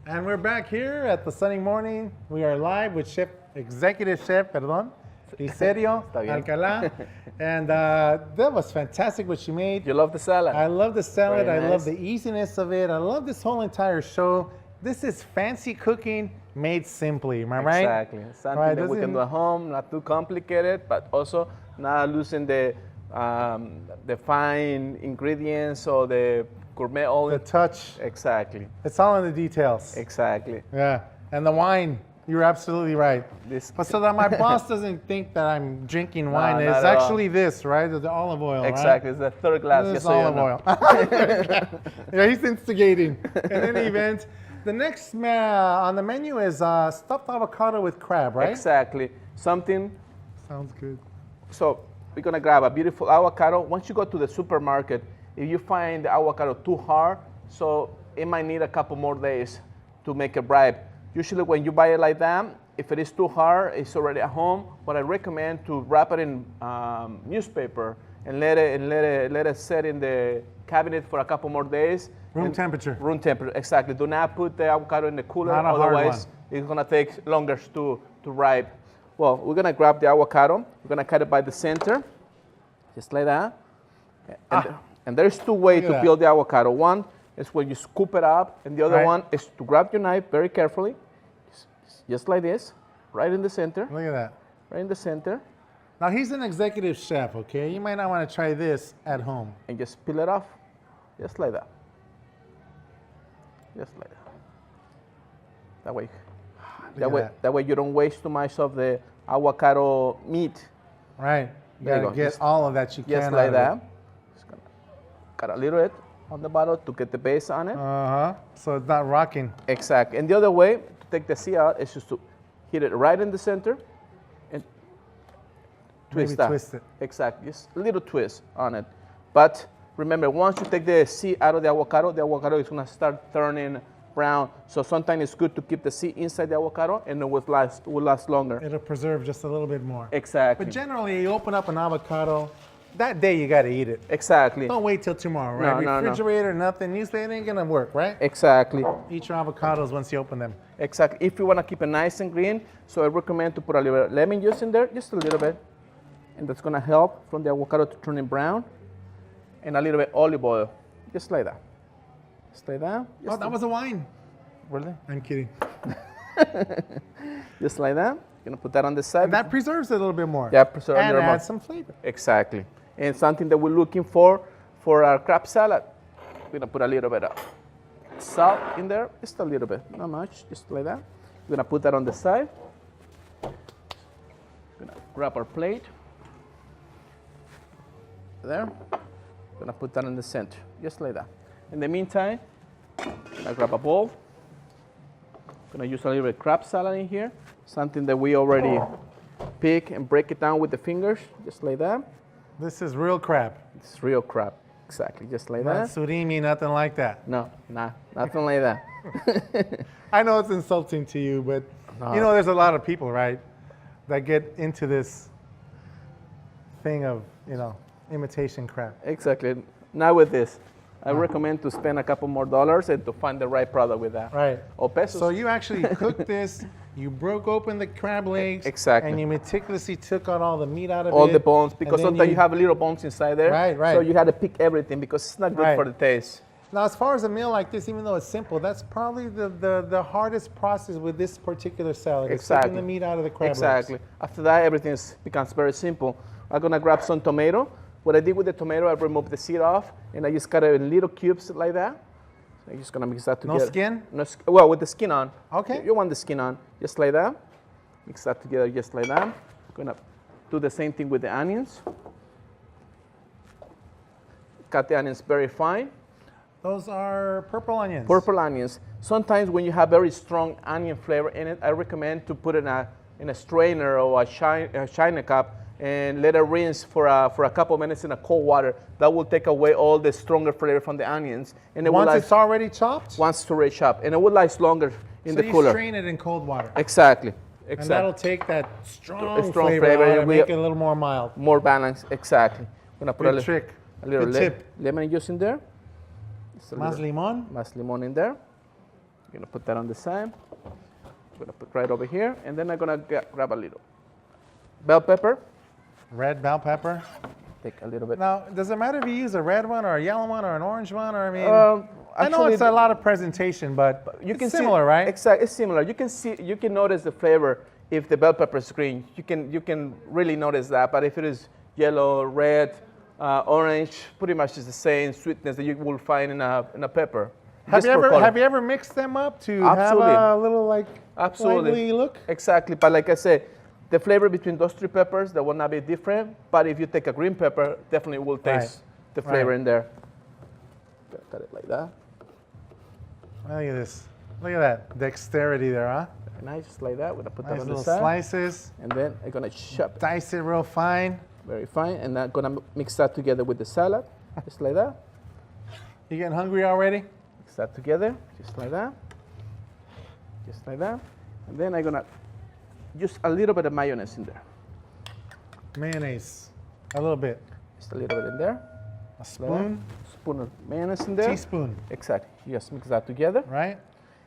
And we're back here at the Sunny Morning. We are live with Executive Chef, Licerio Está bien. Alcalá. And that was fantastic what you made. You love the salad? I love the salad. Very I love nice. the easiness of it. I love this whole entire show. This is fancy cooking made simply, am I right? Exactly. Something Right, that we can do at home, not too complicated, but also not losing the fine ingredients or the gourmet oil. The touch. Exactly. It's all in the details. Exactly. Yeah. And the wine, you're absolutely right. This, But so that my boss doesn't think that I'm drinking wine. not It's at all. actually this, right? The olive oil, exactly. right? It's the third glass. This Just is so you olive know. oil. Yeah, he's instigating. In any event, the next on the menu is stuffed avocado with crab, right? Exactly. Something. Sounds good. So we're gonna grab a beautiful avocado. Once you go to the supermarket, if you find the avocado too hard, so it might need a couple more days to make it ripe. Usually when you buy it like that, if it is too hard, it's already at home. What I recommend to wrap it in newspaper and let it sit in the cabinet for a couple more days. Room temperature. Room temperature, exactly. Do not put the avocado in the cooler, Not a hard otherwise one. it's gonna take longer to ripe. Well, we're gonna grab the avocado. We're gonna cut it by the center, just like that. And there's two ways Look at to that. peel the avocado. One is when you scoop it up, and the other Right. one is to grab your knife very carefully, just like this, right in the center, Look at that. right in the center, Now he's an executive chef, okay? You might not want to try this at home. and just peel it off, just like that. Just like that. That way. at That way you don't waste too much of the avocado meat. Right. You There you gotta go. get Just- all of that you Just can like out that. of it. Just gonna cut a little bit on the bottom to get the base on it. Uh-huh. So it's not rocking. Exactly. And the other way to take the seed out is just to hit it right in the center and twist Maybe that. twist it. Exactly. Just a little twist on it. But remember, once you take the seed out of the avocado is going to start turning brown. So sometimes it's good to keep the seed inside the avocado, and it will last longer. It'll preserve just a little bit more. Exactly. But generally, you open up an avocado, that day you gotta eat it. Exactly. Don't wait till tomorrow, No, right? no, no. Refrigerator, nothing. Newspaper ain't gonna work, right? Exactly. Eat your avocados once you open them. Exactly. If you want to keep it nice and green, so I recommend to put a little lemon juice in there, just a little bit. And that's going to help from the avocado to turn it brown. And a little bit olive oil, just like that. Just like that. Oh, that was a wine. Really? I'm kidding. Just like that. You're going to put that on the side. And that preserves it a little bit more. Yeah, preserve and it more. adds some flavor. Exactly. And something that we're looking for our crab salad. We're going to put a little bit of salt in there, just a little bit, not much, just like that. We're going to put that on the side. We're going to grab our plate. There. We're going to put that in the center, just like that. In the meantime, I'm going to grab a bowl. I'm going to use a little bit of crab salad in here, something that we already pick and break it down with the fingers, just like that. This is real crab. It's real crab, exactly, just like Not that. surimi, nothing like that. No, nothing like that. I know it's insulting to you, but No. you know there's a lot of people, right, that get into this thing of, imitation crab. Exactly. Not with this. I recommend to spend a couple more dollars and to find the right product with that. Right. Or pesos. So you actually cooked this, you broke open the crab legs, Exactly. and you meticulously took out all the meat out of it. all the bones, and because then sometimes you have little bones inside there. Right, right. So you had to pick everything because it's not good Right. for the taste. Now, as far as a meal like this, even though it's simple, that's probably the hardest process with this particular salad. Is taking Exactly. the meat out of the crab Exactly. legs. After that, everything becomes very simple. I'm gonna grab some tomato. What I did with the tomato, I removed the seed off, and I just cut it in little cubes like that. I'm just gonna mix that No together. skin? No skin. Well, with the skin on. Okay. You want the skin on, just like that. Mix that together, just like that. Gonna do the same thing with the onions. Cut the onions very fine. Those are purple onions. Purple onions. Sometimes when you have very strong onion flavor in it, I recommend to put it in a strainer or a china cup and let it rinse for a couple minutes in a cold water. That will take away all the stronger flavor from the onions. And it will Once last, it's already chopped, once to reach up, and it will last longer in so the you cooler. strain it in cold water. Exactly. And Exactly. that'll take that strong, strong flavor, flavor, out and and we- make it a little more mild. More balanced. Exactly. Gonna put Good trick. a little Good tip. lemon juice in there. Just a Más little- limón. Más limon in there. gonna put that on the side. I'm gonna put right over here, and then I'm gonna grab a little bell pepper. Red bell pepper. Take a little bit. Now, does it matter if you use a red one or a yellow one or an orange one? Or I mean, I know actually, it's a lot of presentation, but you can it's similar, right? Exactly, it's similar. You can notice the flavor if the bell pepper is green. You can really notice that. But if it is yellow, red, orange, pretty much is the same sweetness that you will find in a pepper. Have you ever mixed them up to Absolutely. have a little like Absolutely. lively look? Exactly, but like I said, the flavor between those three peppers, that will not be different. But if you take a green pepper, definitely will taste the flavor in there. Cut it like that. Look at this. Look at that dexterity there, huh? Very nice, just like that. We're gonna put that Nice on the little side, slices. and then I'm gonna chop it Dice it real fine. very fine, and I'm gonna mix that together with the salad, just like that. You getting hungry already? Mix that together, just like that, just like that, and then I'm gonna use a little bit of mayonnaise in there, Mayonnaise. A little bit. just a little bit in there. A spoon. Spoon of mayonnaise in there. Teaspoon. Exactly. You just mix that together. Right?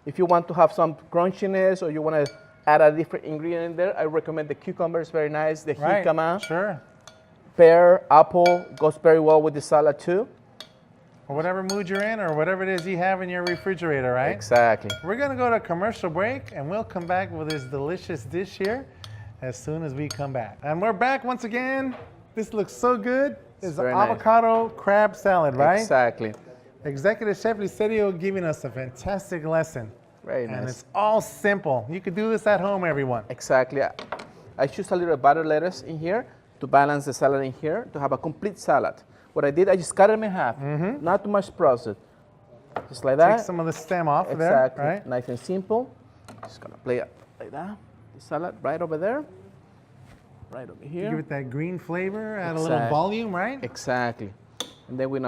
If you want to have some crunchiness or you want to add a different ingredient in there, I recommend the cucumber. It's very nice. The Right. jicama, Sure. pear, apple goes very well with the salad too. Or whatever mood you're in or whatever it is you have in your refrigerator, right? Exactly. We're going to go to a commercial break and we'll come back with this delicious dish here as soon as we come back. And we're back once again. This looks so good. It's very nice. avocado crab salad, right? Exactly. Executive Chef Licerio giving us a fantastic lesson. Very And nice. it's all simple. You could do this at home, everyone. Exactly. I choose a little butter lettuce in here to balance the salad in here to have a complete salad. What I did, I just cut it in half. Not too much processed. Just like that. Take some of the stem off Exactly. there, right? Nice and simple. Just gonna play it like that. The salad right over there. Right over here. Give it that green flavor, add a little Exactly. volume, right? Exactly. And then we're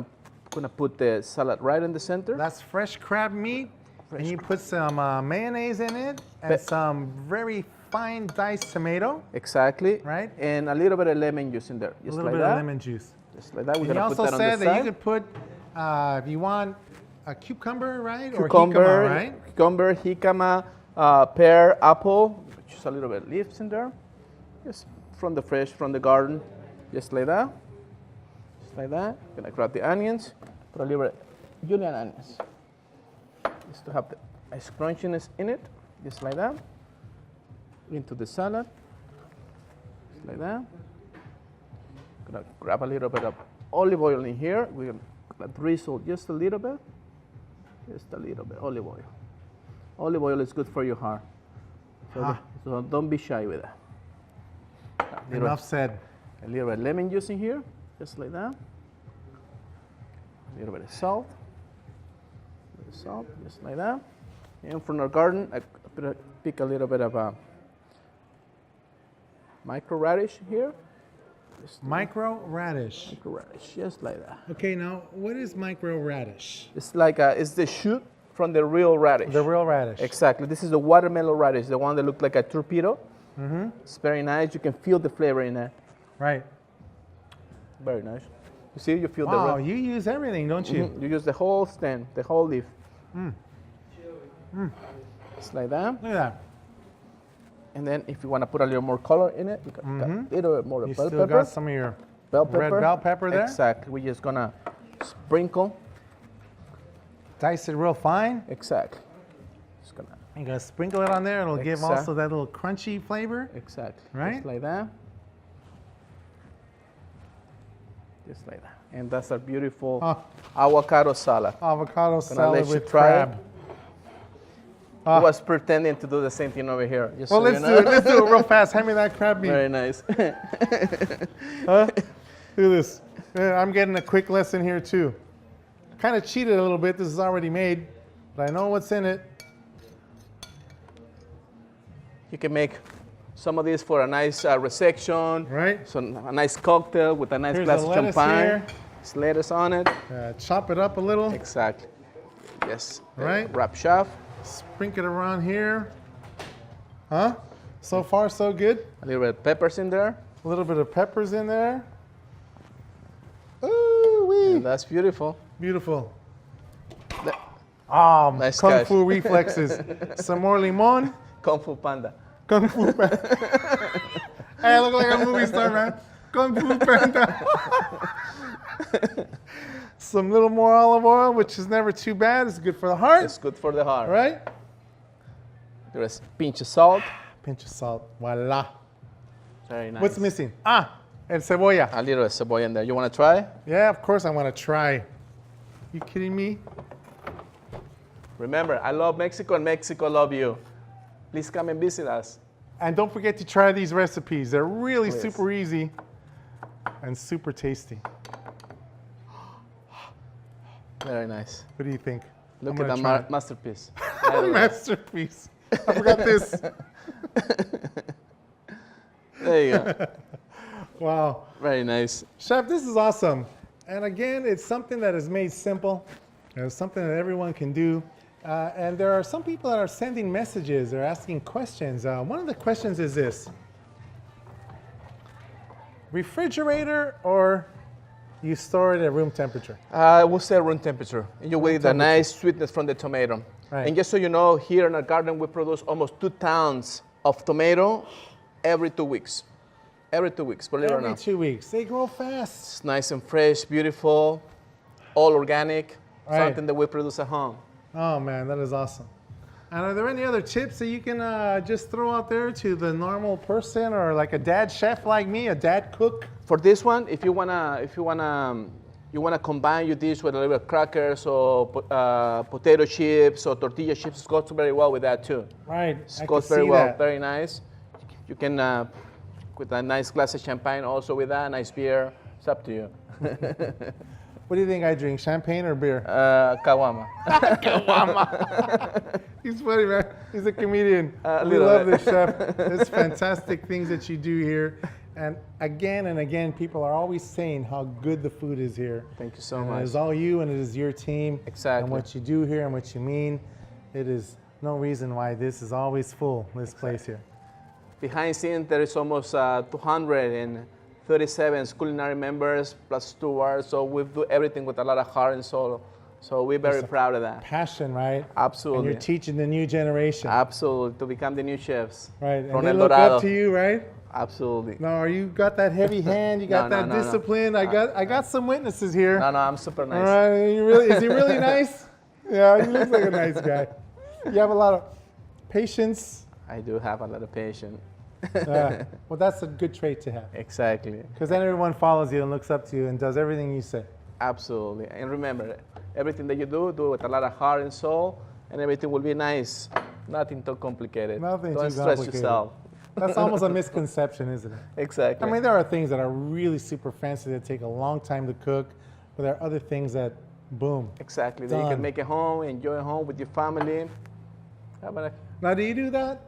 gonna put the salad right in the center. That's fresh crab meat. And you put some mayonnaise in it and But- some very fine diced tomato, Exactly. Right. And a little bit of lemon juice in there. a Just little like bit that. of lemon juice. Just like that. We're And you gonna put also that on the said side. that you could put, if you want, a cucumber, right? Or Cucumber, jicama, right? cucumber, jicama, pear, apple. Just a little bit of leaves in there. Just from the fresh, from the garden. Just like that. Just like that. Gonna grab the onions. Put a little bit of julienne onions. Just to have the nice crunchiness in it. Just like that. Into the salad. Just like that. Gonna grab a little bit of olive oil in here. We're gonna drizzle just a little bit. Just a little bit olive oil. Olive oil is good for your heart. So don't be shy with that. Enough said. A little bit of lemon juice in here, just like that. A little bit of salt. Just like that. And from our garden, I pick a little bit of micro radish here. Micro radish. Micro radish, just like that. Okay, now what is micro radish? It's like it's the shoot from the real radish. The real radish. Exactly. This is the watermelon radish, the one that looks like a torpedo. It's very nice. You can feel the flavor in there. Right. Very nice. You see, you feel Wow, the. you use everything, don't you? You use the whole stem, the whole leaf. Just like that. Look at that. And then if you want to put a little more color in it, you can cut a little bit more You of bell still pepper. got some of your Bell pepper. red bell pepper there. Exactly. We're just gonna sprinkle. Dice it real fine. Exactly. Just gonna. You're gonna sprinkle it on there. It'll give Exact- also that little crunchy flavor. Exactly. Right? Just like that. Just like that. And that's our beautiful avocado salad. Avocado let salad you with try it. crab. I was pretending to do the same thing over here. Just Well, so let's you do know. it. Let's do it real fast. Hand me that crab meat. Very nice. Huh? Do this. I'm getting a quick lesson here too. Kind of cheated a little bit. This is already made, but I know what's in it. You can make some of these for a nice resection, Right. so a nice cocktail with a nice Here's glass the of lettuce champagne. here. There's lettuce on it. Chop it up a little. Exactly. Yes. Right. Wrap shaft. Sprinkle it around here. Huh? So far, so good. A little bit of peppers in there. A little bit of peppers in there. Ooh wee. And that's beautiful. Beautiful. Le- Oh, Nice Kung catch. Fu reflexes. Some more limon. Kung Fu Panda. Kung Fu Panda. Hey, I look like a movie star, man. Kung Fu Panda. Some little more olive oil, which is never too bad. It's good for the heart. It's good for the heart. Right? There's a pinch of salt. Pinch of salt. Voila. Very nice. What's missing? Ah, el cebolla. A little cebolla in there. You want to try? Yeah, of course I want to try. You kidding me? Remember, I love Mexico and Mexico love you. Please come and visit us. And don't forget to try these recipes. They're really Please. super easy and super tasty. Very nice. What do you think? Look I'm at gonna that masterpiece. try it. Masterpiece. I forgot this. There you go. Wow. Very nice. Chef, this is awesome. And again, it's something that is made simple. It's something that everyone can do. And there are some people that are sending messages. They're asking questions. One of the questions is this. Refrigerator or you store it at room temperature? I will say room temperature. And you will get a nice sweetness from the tomato. Right. And just so you know, here in our garden, we produce almost 2 tons of tomato every 2 weeks. Every 2 weeks, believe it or Every not. 2 weeks. They grow fast. It's nice and fresh, beautiful, all organic, Right. something that we produce at home. Oh man, that is awesome. And are there any other tips that you can just throw out there to the normal person or like a dad chef like me, a dad cook? For this one, if you wanna combine your dish with a little bit of crackers or potato chips or tortilla chips, it goes very well with that too. Right, It I goes can very see well, that. very nice. You can with a nice glass of champagne also with that, nice beer. It's up to you. What do you think I drink, champagne or beer? Kawama. He's funny, man. He's a comedian. We little love bit. this, chef. It's fantastic things that you do here. And again, people are always saying how good the food is here. Thank you so And much. it is all you and it is your team. Exactly. And what you do here and what you mean. It is no reason why this is always full, this place here. Behind scenes, there is almost 237 culinary members plus stewards. So we do everything with a lot of heart and soul. So we're very proud of that. Passion, right? Absolutely. And you're teaching the new generation. Absolutely, to become the new chefs. Right. And From they El look Dorado. up to you, right? Absolutely. No, you got that heavy hand, you got No, that no, no. discipline. I got some witnesses here. No, I'm super nice. All right, is he really nice? Yeah, he looks like a nice guy. You have a lot of patience. I do have a lot of patience. Well, that's a good trait to have. Exactly. Because then everyone follows you and looks up to you and does everything you say. Absolutely. And remember, everything that you do it with a lot of heart and soul, and everything will be nice. Nothing too complicated. Nothing Don't too stress complicated. yourself. That's almost a misconception, isn't it? Exactly. I mean, there are things that are really super fancy that take a long time to cook, but there are other things that, boom. exactly. That you Done. can make it home, enjoy it home with your family. How about Now, do you do that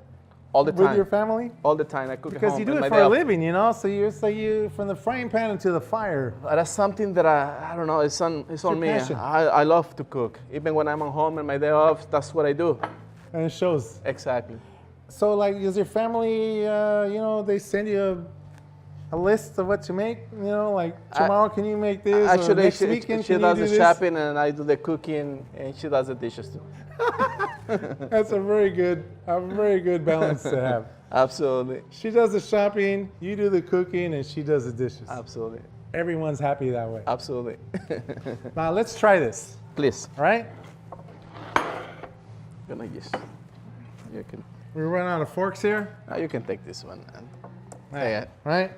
all the with time? your family? All the time. I cook at Because home. you do on it my for day a off. living, you know. So you from the frying pan into the fire. That's something that I don't know. It's on your me. passion. I love to cook. Even when I'm at home and my day off, that's what I do. And it shows. Exactly. So, like, is your family, they send you a list of what to make? You know, like, tomorrow can you make this? Or Actually, next she weekend can does you the do this? shopping and I do the cooking, and she does the dishes too. That's a very good balance to have. Absolutely. She does the shopping, you do the cooking, and she does the dishes. Absolutely. Everyone's happy that way. Absolutely. Now, let's try this, Please. all right? Gonna just, you can, We run out of forks here. you can take this one. And Right. Yeah. Right?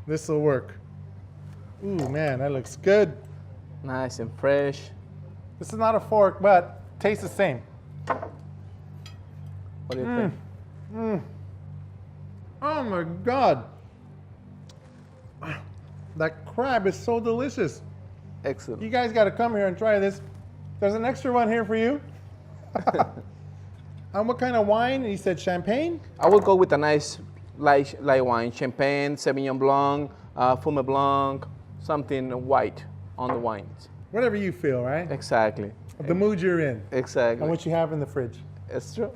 This will work. Ooh, man, that looks good. Nice and fresh. This is not a fork, but tastes the same. What do you think? Oh my God. That crab is so delicious. Excellent. You guys got to come here and try this. There's an extra one here for you. And what kind of wine? You said champagne? I will go with a nice light wine, champagne, Sauvignon Blanc, Fume Blanc, something white on the wines. Whatever you feel, right? Exactly. The mood you're in Exactly. and what you have in the fridge. It's true.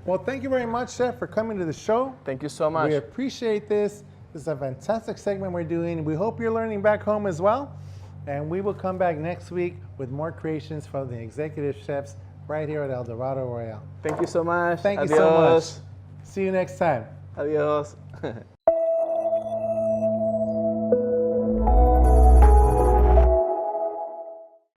Well, thank you very much, Chef, for coming to the show. Thank you so much. We appreciate this. This is a fantastic segment we're doing. We hope you're learning back home as well. And we will come back next week with more creations from the executive chefs right here at El Dorado Royale. Thank you so much. Thank you Adios. so much. See you next time. Adios.